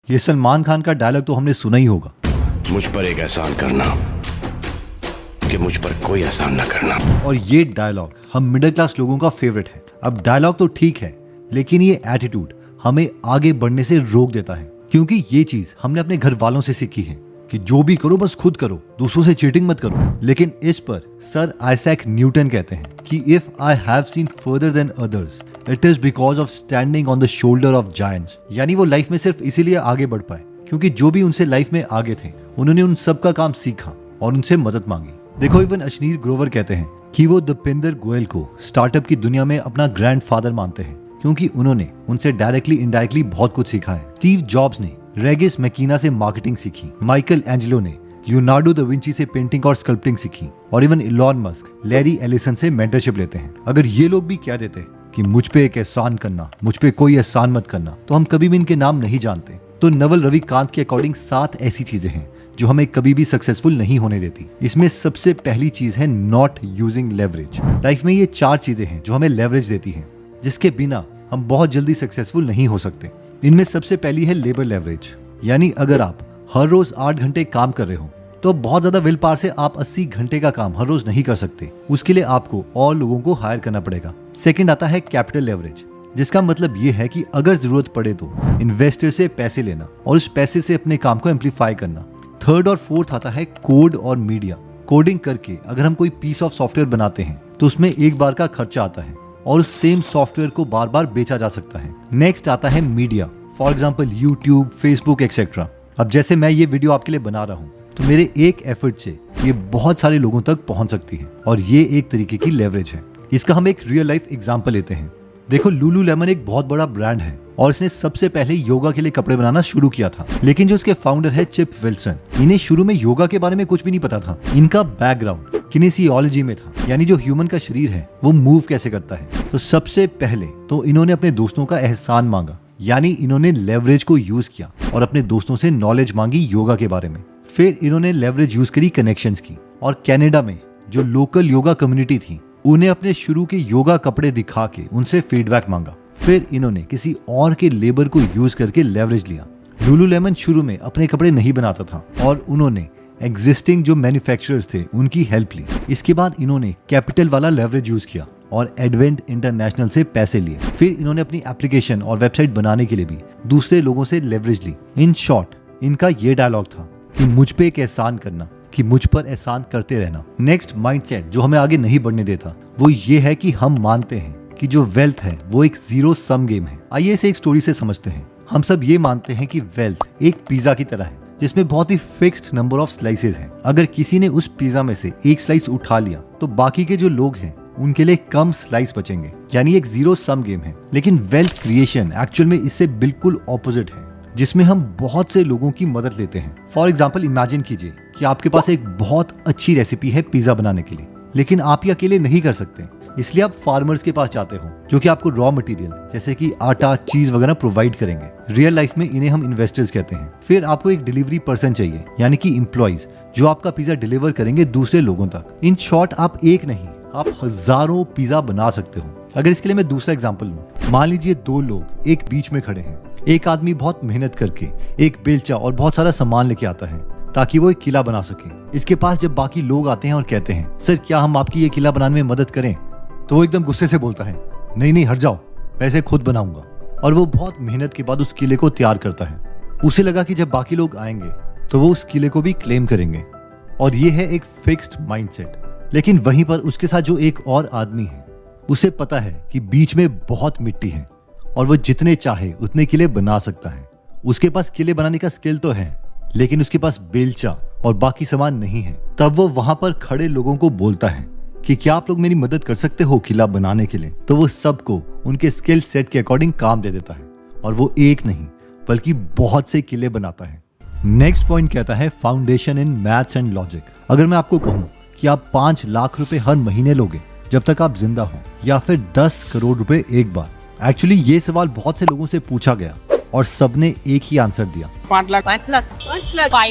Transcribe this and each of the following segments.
ये सलमान खान का डायलॉग तो हमने सुना ही होगा। मुझ पर एक एहसान करना कि मुझ पर कोई एहसान ना करना। और ये डायलॉग हम मिडिल क्लास लोगों का फेवरेट है। अब डायलॉग तो ठीक है, लेकिन ये एटीट्यूड हमें आगे बढ़ने से रोक देता है, क्योंकि ये चीज हमने अपने घर वालों से सीखी है कि जो भी करो बस खुद करो, दूसरों से चीटिंग मत करो। लेकिन इस पर सर आइजैक न्यूटन कहते हैं कि if I have seen further than others it is because of standing on the shoulder of giants. यानी वो लाइफ में सिर्फ इसीलिए आगे बढ़ पाए क्योंकि जो भी उनसे लाइफ में आगे थे उन्होंने उन सब का काम सीखा और उनसे मदद मांगी। देखो इवन अशनीर ग्रोवर कहते हैं कि वो दीपेंद्र गोयल को स्टार्टअप की दुनिया में अपना ग्रैंडफादर मानते हैं क्योंकि उन्होंने उनसे डायरेक्टली इनडायरेक्टली बहुत कुछ सीखा है। स्टीव जॉब्स ने रेगिस मैकीना से मार्केटिंग सीखी, माइकल एंजेलो ने लियोनार्डो दा विंची से पेंटिंग और स्कल्पटिंग सीखी, और even Elon Musk Larry Ellison से मेंटरशिप लेते हैं। अगर ये लोग भी कह देते कि मुझ पे एक एहसान करना, मुझ पे कोई एहसान मत करना, तो हम कभी भी इनके नाम नहीं जानते। तो नवल रविकांत के अकॉर्डिंग 7 ऐसी चीजें हैं जो हमें कभी भी सक्सेसफुल नहीं होने देती। इसमें सबसे पहली चीज है नॉट यूजिंग लेवरेज। लाइफ में ये 4 चीजें हैं जो हमें लेवरेज देती हैं, जिसके बिना हम बहुत जल्दी सक्सेसफुल नहीं हो सकते। इनमें सबसे पहली है लेबर लेवरेज, यानी अगर आप हर रोज 8 घंटे काम कर रहे हो तो बहुत ज्यादा विल पावर से आप 80 घंटे का काम हर रोज नहीं कर सकते। उसके लिए आपको और लोगों को हायर करना पड़ेगा। सेकंड आता है कैपिटल लेवरेज, जिसका मतलब ये है कि अगर जरूरत पड़े तो इन्वेस्टर से पैसे लेना और उस पैसे से अपने काम को एम्पलीफाई करना। थर्ड और फोर्थ आता है कोड और मीडिया। कोडिंग करके अगर हम कोई पीस ऑफ सॉफ्टवेयर बनाते हैं तो उसमें एक बार का खर्चा आता है और उस सेम सॉफ्टवेयर को बार बार बेचा जा सकता है। नेक्स्ट आता है media, for example YouTube, Facebook etcetera. अब जैसे मैं ये वीडियो आपके लिए बना रहा हूँ तो मेरे एक एफर्ट से ये बहुत सारे लोगों तक पहुंच सकती है और ये एक तरीके की लेवरेज है। इसका हम एक रियल लाइफ एग्जांपल लेते हैं। देखो लुलू लेमन एक बहुत बड़ा ब्रांड है और इसने सबसे पहले योगा के लिए कपड़े बनाना शुरू किया था, लेकिन जो इसके फाउंडर है चिप विल्सन, इन्हें शुरू में योगा के बारे में कुछ भी नहीं पता था। इनका बैकग्राउंड किनेसियोलॉजी में था, यानी जो ह्यूमन का शरीर है वो मूव कैसे करता है। तो सबसे पहले तो इन्होंने अपने दोस्तों का एहसान मांगा, यानी इन्होंने लेवरेज को यूज किया और अपने दोस्तों से नॉलेज मांगी योगा के बारे में। फिर इन्होंने लेवरेज यूज करी कनेक्शंस की, और कनाडा में जो लोकल योगा कम्युनिटी थी उन्हें अपने शुरू के योगा कपड़े दिखा के उनसे फीडबैक मांगा। फिर इन्होंने किसी और के लेबर को यूज करके लेवरेज लिया। लुलू लेमन शुरू में अपने कपड़े नहीं बनाता था और उन्होंने एग्जिस्टिंग जो मैन्युफैक्चरर्स थे उनकी हेल्प ली। इसके बाद इन्होंने कैपिटल वाला लेवरेज यूज किया और एडवेंट इंटरनेशनल से पैसे लिए। फिर इन्होंने अपनी एप्लीकेशन और वेबसाइट बनाने के लिए भी दूसरे लोगों से लेवरेज ली। इन शॉर्ट इनका ये डायलॉग था कि मुझ पे एक एहसान करना, कि मुझ पर एहसान करते रहना। नेक्स्ट माइंडसेट जो हमें आगे नहीं बढ़ने देता वो ये है कि हम मानते हैं कि जो वेल्थ है वो एक जीरो सम गेम है। आइए इसे एक स्टोरी से समझते हैं। हम सब ये मानते हैं कि वेल्थ एक पिज्जा की तरह है जिसमें बहुत ही फिक्स्ड नंबर ऑफ स्लाइसेस हैं। अगर किसी ने उस पिज्जा में से एक स्लाइस उठा लिया तो बाकी के जो लोग हैं उनके लिए कम स्लाइस बचेंगे, यानी एक जीरो सम गेम है। लेकिन वेल्थ क्रिएशन एक्चुअल में इससे बिल्कुल ऑपोजिट है, जिसमें हम बहुत से लोगों की मदद लेते हैं। फॉर एग्जाम्पल इमेजिन कीजिए कि आपके पास एक बहुत अच्छी रेसिपी है पिज्जा बनाने के लिए, लेकिन आप ये अकेले नहीं कर सकते, इसलिए आप फार्मर्स के पास जाते हो जो कि आपको रॉ मटेरियल जैसे कि आटा, चीज वगैरह प्रोवाइड करेंगे। रियल लाइफ में इन्हें हम इन्वेस्टर्स कहते हैं। फिर आपको एक डिलीवरी पर्सन चाहिए, यानी कि एम्प्लॉइज जो आपका पिज्जा डिलीवर करेंगे दूसरे लोगों तक। इन शॉर्ट आप एक नहीं, आप हजारों पिज्जा बना सकते हो। अगर इसके लिए मैं दूसरा एग्जाम्पल लूं, मान लीजिए 2 लोग एक बीच में खड़े हैं। एक आदमी बहुत मेहनत करके एक बेलचा और बहुत सारा सामान लेके आता है ताकि वो एक किला बना सके। इसके पास जब बाकी लोग आते हैं और कहते हैं सर क्या हम आपकी ये किला बनाने में मदद करें, तो वो एकदम गुस्से से बोलता है नहीं नहीं हट जाओ, मैं इसे खुद बनाऊंगा। और वो बहुत मेहनत के बाद उस किले को तैयार करता है। उसे लगा कि जब बाकी लोग आएंगे तो वो उस किले को भी क्लेम करेंगे, और ये है एक फिक्स्ड माइंडसेट। लेकिन वहीं पर उसके साथ जो एक और आदमी है उसे पता है कि बीच में बहुत मिट्टी है और वो जितने चाहे उतने किले बना सकता है। उसके पास किले बनाने का स्किल तो है, लेकिन उसके पास बेलचा और बाकी सामान नहीं है। तब वो वहां पर खड़े लोगों को बोलता है कि क्या आप लोग मेरी मदद कर सकते हो किला बनाने के लिए। तो वो सबको उनके स्किल सेट के अकॉर्डिंग काम दे देता है और वो एक नहीं बल्कि बहुत से किले बनाता है। नेक्स्ट पॉइंट कहता है foundation in maths and logic. अगर मैं आपको कहूं कि आप 5 लाख रुपए हर महीने लोगे जब तक आप जिंदा हो, या फिर 10 करोड़ रुपए एक बार। एक्चुअली ये सवाल बहुत से लोगों से पूछा गया और सबने एक ही आंसर दिया, 5 लाख 5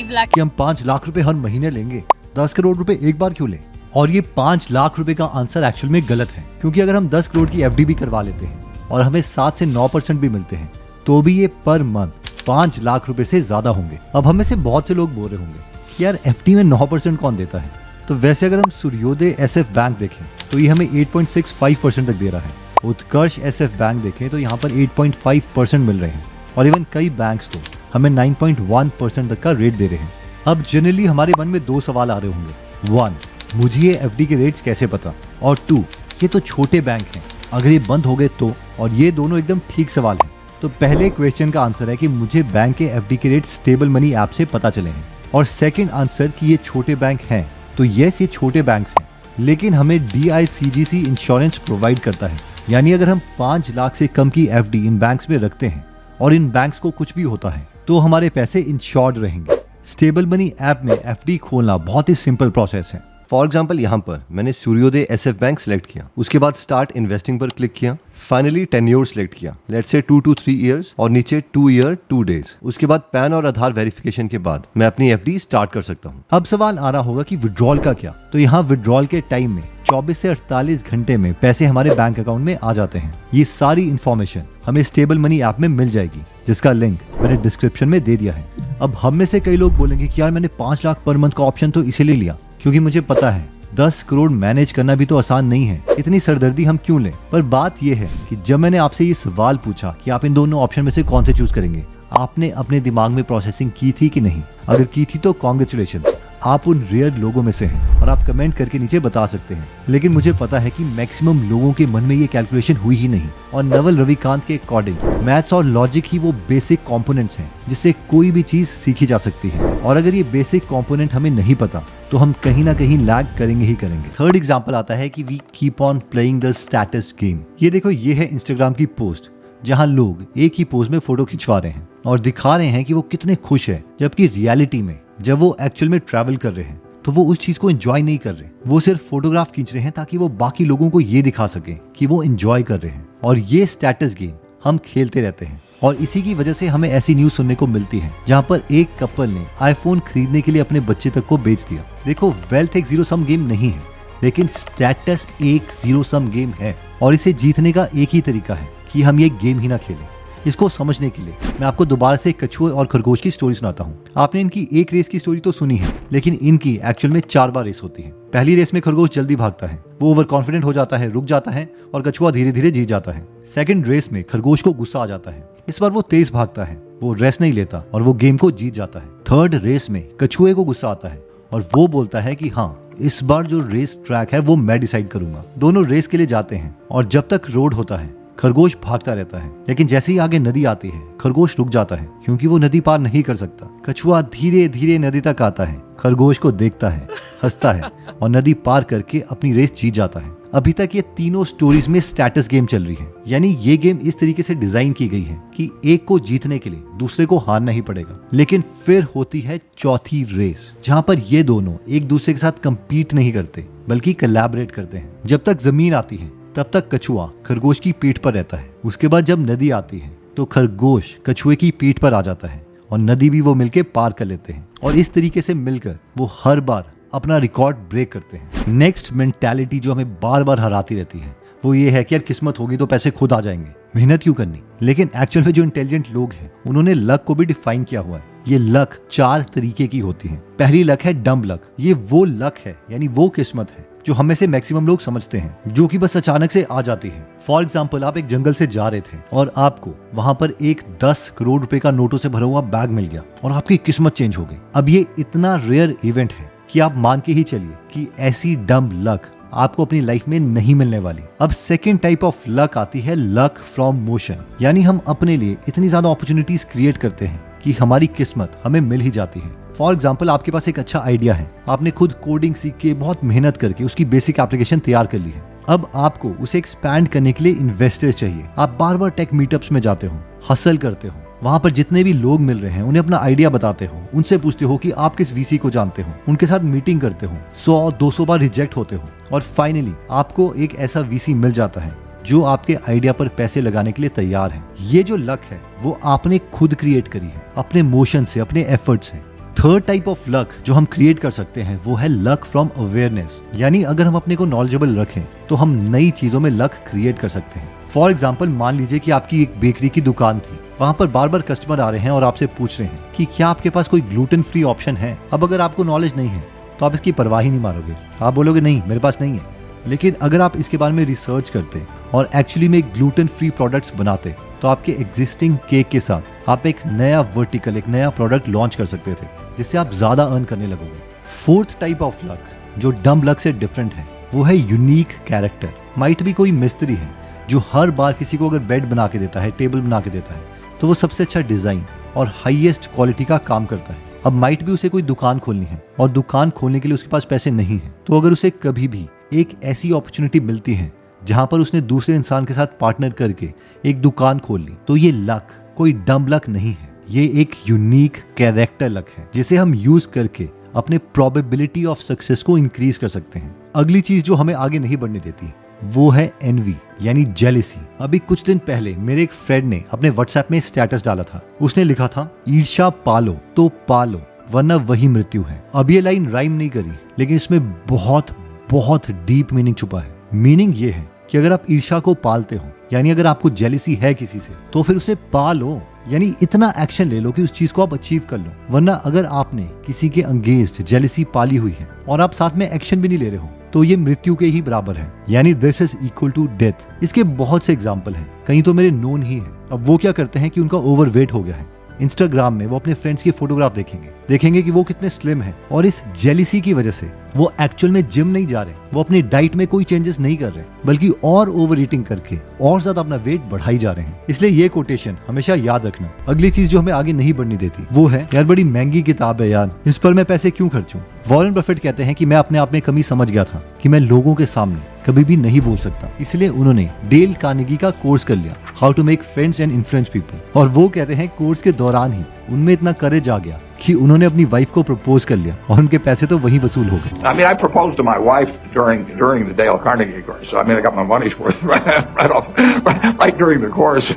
लाख कि हम 5 लाख रुपए हर महीने लेंगे, 10 करोड़ रुपए एक बार क्यों ले। और ये 5 लाख रुपए का आंसर एक्चुअल में गलत है, क्योंकि अगर हम 10 करोड़ की एफडी भी करवा लेते हैं और हमें 7 से 9% भी मिलते हैं तो भी ये पर मंथ 5 लाख रुपए से ज्यादा होंगे। अब हम में से बहुत से लोग बोल रहे होंगे कि यार एफडी में 9% कौन देता है। तो वैसे अगर हम सूर्योदय एसएफ बैंक देखें तो ये हमें 8.65% तक दे रहा है। उत्कर्ष एसएफ बैंक देखें तो यहाँ पर 8.5% मिल रहे हैं और इवन कई बैंक्स तो हमें 9.1% तक का रेट दे रहे हैं। अब जनरली हमारे मन में 2 सवाल आ रहे होंगे। 1, मुझे ये एफडी के रेट्स कैसे पता, और 2, ये तो छोटे बैंक हैं, अगर ये बंद हो गए तो। और ये दोनों एकदम ठीक सवाल हैं। तो पहले क्वेश्चन का आंसर है कि मुझे बैंक के एफडी के रेट स्टेबल मनी ऐप से पता चले हैं, और सेकंड आंसर कि ये छोटे बैंक हैं। तो यस, ये छोटे बैंक्स हैं, लेकिन हमें DICGC इंश्योरेंस प्रोवाइड करता है। यानी अगर हम 5 लाख से कम की एफडी इन बैंक्स में रखते हैं और इन बैंक्स को कुछ भी होता है तो हमारे पैसे इंश्योर्ड रहेंगे। स्टेबल मनी ऐप में एफडी खोलना बहुत ही सिंपल प्रोसेस है। फॉर एग्जाम्पल यहाँ पर मैंने सूर्योदय एसएफ बैंक सेलेक्ट किया, उसके बाद स्टार्ट इन्वेस्टिंग पर क्लिक किया, फाइनली टेन्योर सेलेक्ट किया, लेट्स से 2 to 3 इयर्स और नीचे 2 ईयर 2 डेज। उसके बाद पैन और आधार वेरिफिकेशन के बाद मैं अपनी एफडी स्टार्ट कर सकता हूँ। अब सवाल आ रहा होगा कि विड्रॉल का क्या। तो यहाँ विड्रॉल के टाइम में 24 से 48 घंटे में पैसे हमारे बैंक अकाउंट में आ जाते हैं। ये सारी इन्फॉर्मेशन हमें स्टेबल मनी ऐप में मिल जाएगी, जिसका लिंक मैंने डिस्क्रिप्शन में दे दिया है। अब हम में से कई लोग बोलेंगे कि यार मैंने 5 लाख पर मंथ का ऑप्शन तो इसीलिए लिया क्योंकि मुझे पता है 10 करोड़ मैनेज करना भी तो आसान नहीं है, इतनी सरदर्दी हम क्यों लें। पर बात यह है कि जब मैंने आपसे ये सवाल पूछा कि आप इन दोनों ऑप्शन में से कौन से चूज करेंगे, आपने अपने दिमाग में प्रोसेसिंग की थी कि नहीं। अगर की थी तो कॉन्ग्रेचुलेशन, आप उन रेयर लोगों में से हैं और आप कमेंट करके नीचे बता सकते हैं। लेकिन मुझे पता है कि मैक्सिमम लोगों के मन में ये कैलकुलेशन हुई ही नहीं। और नवल रविकांत के अकॉर्डिंग मैथ्स और लॉजिक ही वो बेसिक कंपोनेंट्स हैं जिससे कोई भी चीज सीखी जा सकती है। और अगर ये बेसिक कंपोनेंट हमें नहीं पता तो हम कहीं ना कहीं लैग करेंगे ही करेंगे। थर्ड एग्जाम्पल आता है कि we keep on playing the status game. ये देखो, ये है इंस्टाग्राम की पोस्ट जहां लोग एक ही पोज में फोटो खिंचवा रहे हैं और दिखा रहे हैं कि वो कितने खुश है, जबकि रियलिटी में जब वो एक्चुअल में ट्रैवल कर रहे हैं तो वो उस चीज को एंजॉय नहीं कर रहे। वो सिर्फ फोटोग्राफ खींच रहे हैं ताकि वो बाकी लोगों को ये दिखा सके कि वो एंजॉय कर रहे हैं। और ये स्टेटस गेम हम खेलते रहते हैं और इसी की वजह से हमें ऐसी न्यूज सुनने को मिलती है जहां पर एक कपल ने आईफोन खरीदने के लिए अपने बच्चे तक को बेच दिया। देखो, वेल्थ एक जीरो सम गेम नहीं है, लेकिन स्टेटस एक जीरो सम गेम है और इसे जीतने का एक ही तरीका है कि हम ये गेम ही ना खेलें। इसको समझने के लिए मैं आपको दोबारा से कछुए और खरगोश की स्टोरी सुनाता हूँ। आपने इनकी एक रेस की स्टोरी तो सुनी है, लेकिन इनकी एक्चुअल में 4 बार रेस होती है। पहली रेस में खरगोश जल्दी भागता है, वो ओवर कॉन्फिडेंट हो जाता है, रुक जाता है और कछुआ धीरे धीरे जीत जाता है। सेकंड रेस में खरगोश को गुस्सा आ जाता है, इस बार वो तेज भागता है, वो रेस्ट नहीं लेता और वो गेम को जीत जाता है। थर्ड रेस में कछुए को गुस्सा आता है और वो बोलता है कि हाँ, इस बार जो रेस ट्रैक है वो मैं डिसाइड करूंगा। दोनों रेस के लिए जाते हैं और जब तक रोड होता है खरगोश भागता रहता है, लेकिन जैसे ही आगे नदी आती है खरगोश रुक जाता है क्योंकि वो नदी पार नहीं कर सकता। कछुआ धीरे धीरे नदी तक आता है, खरगोश को देखता है, हंसता है और नदी पार करके अपनी रेस जीत जाता है। अभी तक ये तीनों स्टोरीज में स्टेटस गेम चल रही है, यानी ये गेम इस तरीके से डिजाइन की गई है कि एक को जीतने के लिए दूसरे को हारना ही पड़ेगा। लेकिन फिर होती है चौथी रेस जहाँ पर ये दोनों एक दूसरे के साथ कम्पीट नहीं करते बल्कि कोलैबोरेट करते हैं। जब तक जमीन आती है तब तक कछुआ खरगोश की पीठ पर रहता है, उसके बाद जब नदी आती है तो खरगोश कछुए की पीठ पर आ जाता है और नदी भी वो मिलके पार कर लेते हैं और इस तरीके से मिलकर वो हर बार अपना रिकॉर्ड ब्रेक करते हैं। नेक्स्ट मेंटालिटी जो हमें बार बार हराती रहती है वो ये है कि यार किस्मत होगी तो पैसे खुद आ जाएंगे, मेहनत क्यों करनी। लेकिन एक्चुअल में जो इंटेलिजेंट लोग हैं उन्होंने लक को भी डिफाइन किया हुआ है। ये लक 4 तरीके की होती है। पहली लक है डम्ब लक। ये वो लक है, यानी वो किस्मत है जो हमें से मैक्सिमम लोग समझते हैं, जो कि बस अचानक से आ जाती है। फॉर एग्जाम्पल, आप एक जंगल से जा रहे थे और आपको वहां पर एक 10 करोड़ रुपए का नोटों से भरा हुआ बैग मिल गया और आपकी किस्मत चेंज हो गई। अब ये इतना रेयर इवेंट है कि आप मान के ही चलिए कि ऐसी डम्ब लक आपको अपनी लाइफ में नहीं मिलने वाली। अब सेकेंड टाइप ऑफ लक आती है लक फ्रॉम मोशन, यानी हम अपने लिए इतनी ज्यादा अपॉर्चुनिटीज क्रिएट करते हैं कि हमारी किस्मत हमें मिल ही जाती है। फॉर एग्जाम्पल, आपके पास एक अच्छा आइडिया है, आपने खुद कोडिंग सीख के बहुत मेहनत करके उसकी बेसिक एप्लीकेशन तैयार कर ली है। अब आपको उसे एक्सपैंड करने के लिए इन्वेस्टर्स चाहिए। आप बार बार टेक मीटअप्स में जाते हो, हसल करते हो, वहां पर जितने भी लोग मिल रहे हैं उन्हें अपना आइडिया बताते हो, उनसे पूछते हो कि आप किस वीसी को जानते हो, उनके साथ मीटिंग करते हो, 100-200 बार रिजेक्ट होते हो और फाइनली आपको एक ऐसा वीसी मिल जाता है जो आपके आइडिया पर पैसे लगाने के लिए तैयार है। ये जो लक है वो आपने खुद क्रिएट करी है, अपने मोशन से, अपने एफर्ट से। थर्ड टाइप ऑफ लक जो हम क्रिएट कर सकते हैं वो है लक फ्रॉम अवेयरनेस, यानी अगर हम अपने को नॉलेजेबल रखें तो हम नई चीजों में लक क्रिएट कर सकते हैं। फॉर एग्जाम्पल, मान लीजिए कि आपकी एक बेकरी की दुकान थी वहाँ पर बार बार कस्टमर आ रहे हैं और आपसे पूछ रहे हैं कि क्या आपके पास कोई ग्लूटेन फ्री ऑप्शन है। अब अगर आपको नॉलेज नहीं है तो आप इसकी परवाह ही नहीं मारोगे, आप बोलोगे नहीं मेरे पास नहीं है। लेकिन अगर आप इसके बारे में रिसर्च करते और एक्चुअली में ग्लूटेन फ्री प्रोडक्ट्स बनाते तो आपके एग्जिस्टिंग केक के साथ आप एक नया वर्टिकल, एक नया प्रोडक्ट लॉन्च कर सकते थे जिससे आप ज्यादा अर्न करने लगोगे। फोर्थ टाइप ऑफ लक जो डम लक से डिफरेंट है वो है यूनिक कैरेक्टर। माइट भी कोई मिस्त्री है जो हर बार किसी को अगर बेड बना के देता है, टेबल बना के देता है, तो वो सबसे अच्छा डिजाइन और हाईएस्ट क्वालिटी का काम करता है। अब माइट भी उसे कोई दुकान खोलनी है और दुकान खोलने के लिए उसके पास पैसे नहीं है, तो अगर उसे कभी भी एक ऐसी अपॉर्चुनिटी मिलती है जहां पर उसने दूसरे इंसान के साथ पार्टनर करके एक दुकान खोल ली, तो ये लक कोई डम लक नहीं है, ये एक यूनिक कैरेक्टर लक है जिसे हम यूज करके अपने प्रोबेबिलिटी ऑफ सक्सेस को इंक्रीज कर सकते हैं। अगली चीज जो हमें आगे नहीं बढ़ने देती वो है एनवी यानी जेलिसी। अभी कुछ दिन पहले मेरे एक फ्रेंड ने अपने व्हाट्सएप में स्टेटस डाला था। उसने लिखा था ईर्ष्या पालो तो पालो वरना वही मृत्यु है। अब ये लाइन राइम नहीं करी, लेकिन इसमें बहुत बहुत डीप मीनिंग छुपा है। मीनिंग ये है कि अगर आप ईर्ष्या को पालते हो, यानी अगर आपको जेलिसी है किसी से, तो फिर उसे पालो, यानी इतना एक्शन ले लो कि उस चीज को आप अचीव कर लो। वरना अगर आपने किसी के अगेंस्ट जेलिसी पाली हुई है और आप साथ में एक्शन भी नहीं ले रहे हो, तो ये मृत्यु के ही बराबर है, यानी this is equal to death. इसके बहुत से एग्जाम्पल हैं, कहीं तो मेरे नोन ही है। अब वो क्या करते हैं कि उनका ओवरवेट हो गया है, इंस्टाग्राम में वो अपने फ्रेंड्स की फोटोग्राफ देखेंगे कि वो कितने स्लिम है, और इस जेलिसी की वजह से वो एक्चुअल में जिम नहीं जा रहे, वो अपनी डाइट में कोई चेंजेस नहीं कर रहे, बल्कि और ओवर ईटिंग करके और ज्यादा अपना वेट बढ़ाई जा रहे हैं। इसलिए ये कोटेशन हमेशा याद रखना। अगली चीज जो हमें आगे नहीं बढ़ने देती वो है, यार बड़ी महंगी किताब है यार, इस पर मैं पैसे क्यों खर्चूं। वॉरेन बफेट कहते हैं कि मैं अपने आप में कमी समझ गया था कि मैं लोगों के सामने कभी भी नहीं बोल सकता, इसलिए उन्होंने डेल कार्नेगी का कोर्स कर लिया, how to make friends and influence people. और वो कहते हैं कोर्स के दौरान ही उनमें इतना करेज आ गया कि उन्होंने अपनी वाइफ को प्रपोज कर लिया और उनके पैसे तो वहीं वसूल हो गए। I mean, I proposed to my wife during the Dale Carnegie course. So I mean, I got my money's worth right during the course.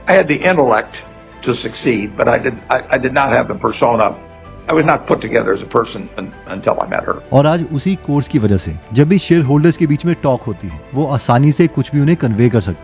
I had the intellect to succeed, but I did not have the persona. I was not put together as a person until I met her. और आज उसी course की वजह से जब भी share holders के बीच में टॉक होती है, वो आसानी से कुछ भी उन्हें कन्वे कर सकते हैं।